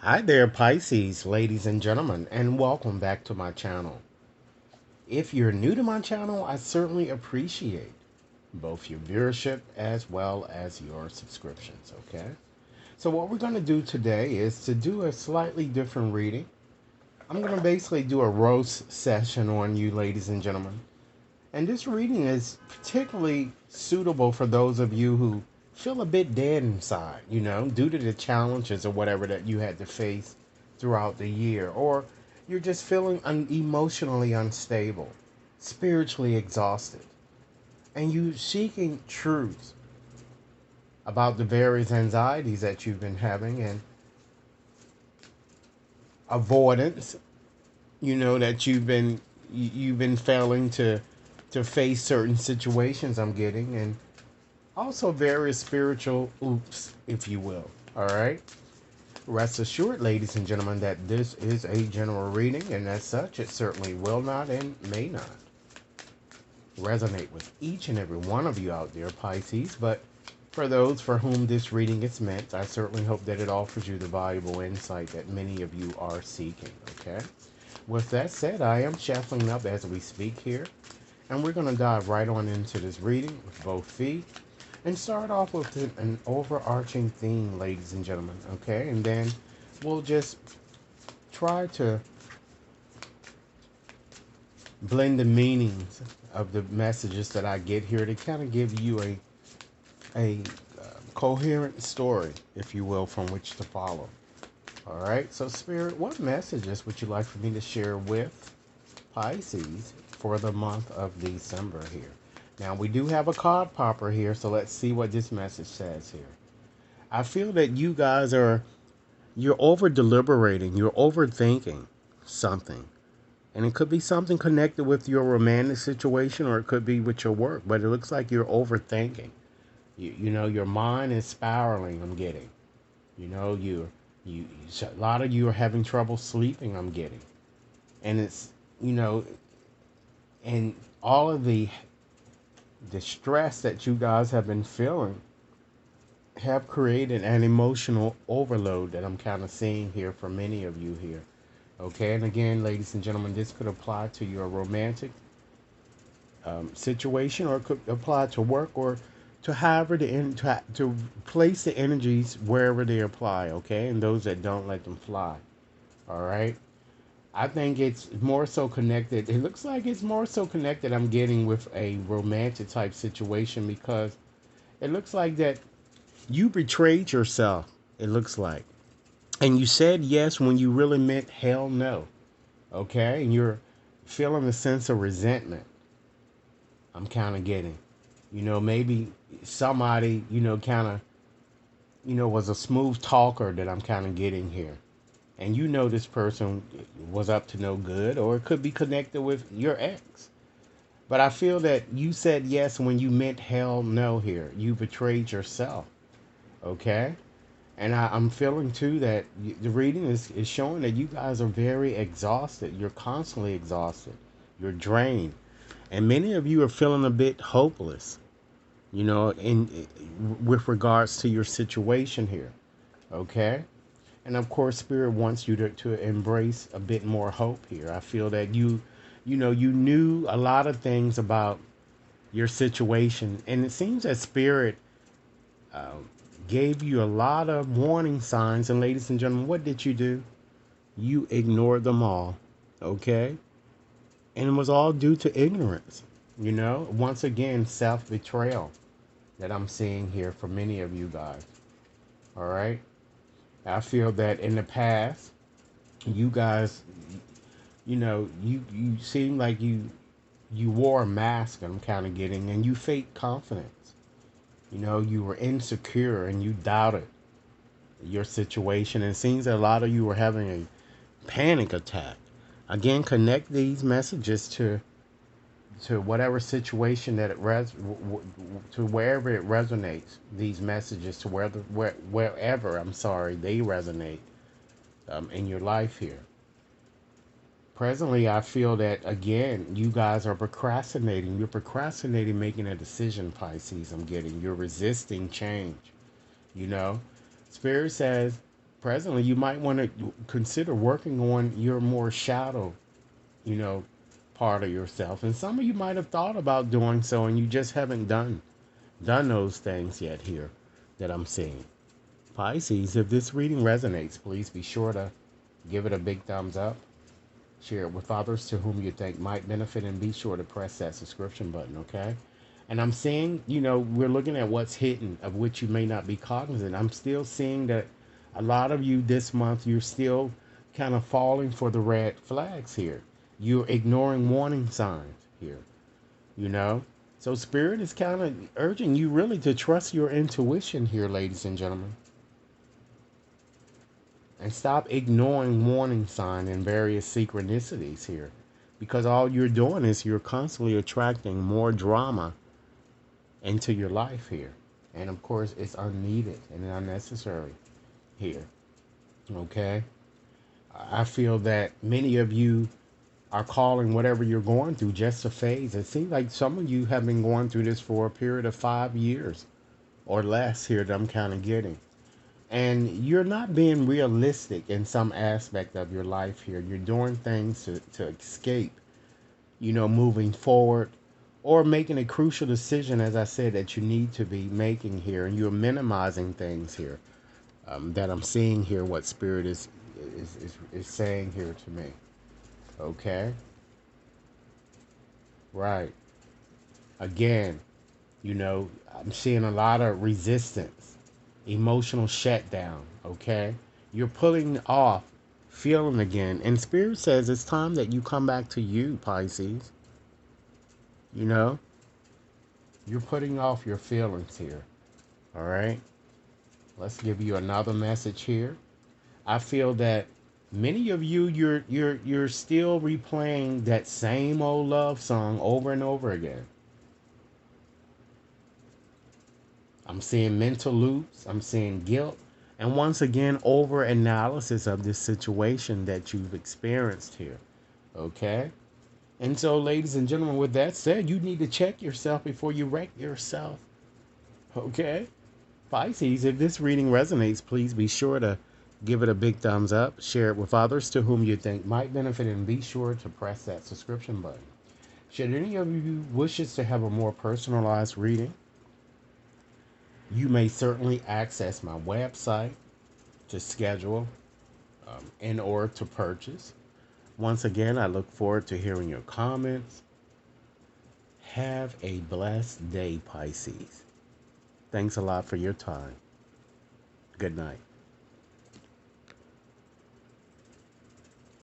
Hi there, Pisces, ladies and gentlemen, and welcome back to my channel. If you're new to my channel, I certainly appreciate both your viewership as well as your subscriptions, okay? So what we're going to do today is to do a slightly different reading. I'm going to basically do a roast session on you, ladies and gentlemen. And this reading is particularly suitable for those of you who feel a bit dead inside, due to the challenges or whatever that you had to face throughout the year, or you're just feeling emotionally unstable, spiritually exhausted, and you seeking truth about the various anxieties that you've been having and avoidance, that you've been failing to face certain situations I'm getting, and also various spiritual oops, if you will. All right. Rest assured, ladies and gentlemen, that this is a general reading, and as such, it certainly will not and may not resonate with each and every one of you out there, Pisces. But for those for whom this reading is meant, I certainly hope that it offers you the valuable insight that many of you are seeking. Okay. With that said, I am shuffling up as we speak here, and we're going to dive right on into this reading with both feet and start off with an overarching theme, ladies and gentlemen, okay? And then we'll just try to blend the meanings of the messages that I get here to kind of give you a coherent story, if you will, from which to follow. All right, so Spirit, what messages would you like for me to share with Pisces for the month of December here? Now, we do have a card popper here, so let's see what this message says here. I feel that you're over deliberating, you're overthinking something. And it could be something connected with your romantic situation, or it could be with your work, but it looks like you're overthinking. Your mind is spiraling, I'm getting. You know, you a lot of you are having trouble sleeping, I'm getting. And it's, you know, and all of the stress that you guys have been feeling have created an emotional overload that I'm kind of seeing here for many of you here. Okay, and again, ladies and gentlemen, this could apply to your romantic situation, or it could apply to work, or to however to place the energies wherever they apply. Okay, and those that don't, let them fly. All right. I think it's more so connected. It looks like it's more so connected. I'm getting with a romantic type situation, because it looks like that you betrayed yourself. It looks like. And you said yes when you really meant hell no. Okay? And you're feeling a sense of resentment. I'm kind of getting. Maybe somebody, kind of, was a smooth talker that I'm kind of getting here. And this person was up to no good, or it could be connected with your ex. But I feel that you said yes when you meant hell no here. You betrayed yourself. Okay? And I'm feeling too that the reading is showing that you guys are very exhausted. You're constantly exhausted. You're drained. And many of you are feeling a bit hopeless, with regards to your situation here. Okay? And of course, Spirit wants you to embrace a bit more hope here. I feel that you knew a lot of things about your situation. And it seems that Spirit uh, gave you a lot of warning signs. And ladies and gentlemen, what did you do? You ignored them all. Okay? And it was all due to ignorance. Once again, self-betrayal that I'm seeing here for many of you guys. All right? I feel that in the past, you guys, you seem like you wore a mask, I'm kind of getting, and you faked confidence. You were insecure and you doubted your situation. And it seems that a lot of you were having a panic attack. Again, connect these messages to whatever situation that to wherever it resonates. These messages to wherever I'm sorry they resonate in your life here. Presently, I feel that again you guys are procrastinating. You're procrastinating making a decision, Pisces. I'm getting you're resisting change. You know, Spirit says presently you might want to consider working on your more shadow, you know, part of yourself. And some of you might have thought about doing so and you just haven't done those things yet here that I'm seeing. Pisces, if this reading resonates, please be sure to give it a big thumbs up. Share it with others to whom you think might benefit, and be sure to press that subscription button, okay? And I'm seeing, we're looking at what's hidden, of which you may not be cognizant. I'm still seeing that a lot of you this month, you're still kind of falling for the red flags here. You're ignoring warning signs here, you know? So Spirit is kind of urging you really to trust your intuition here, ladies and gentlemen. And stop ignoring warning signs and various synchronicities here. Because all you're doing is you're constantly attracting more drama into your life here. And of course, it's unneeded and unnecessary here. Okay? I feel that many of you are calling whatever you're going through just a phase. It seems like some of you have been going through this for a period of 5 years or less here that I'm kind of getting. And you're not being realistic in some aspect of your life here. You're doing things to escape, moving forward, or making a crucial decision, as I said, that you need to be making here. And you're minimizing things here that I'm seeing here, what Spirit is saying here to me. Okay? Right. Again, I'm seeing a lot of resistance, emotional shutdown, okay? You're pulling off feeling again. And Spirit says it's time that you come back to you, Pisces. You're putting off your feelings here, all right? Let's give you another message here. I feel that many of you, you're still replaying that same old love song over and over again. I'm seeing mental loops. I'm seeing guilt. And once again, over analysis of this situation that you've experienced here. Okay? And so, ladies and gentlemen, with that said, you need to check yourself before you wreck yourself. Okay? Pisces, if this reading resonates, please be sure to give it a big thumbs up. Share it with others to whom you think might benefit, and be sure to press that subscription button. Should any of you wishes to have a more personalized reading, you may certainly access my website to schedule and or to purchase. Once again, I look forward to hearing your comments. Have a blessed day, Pisces. Thanks a lot for your time. Good night.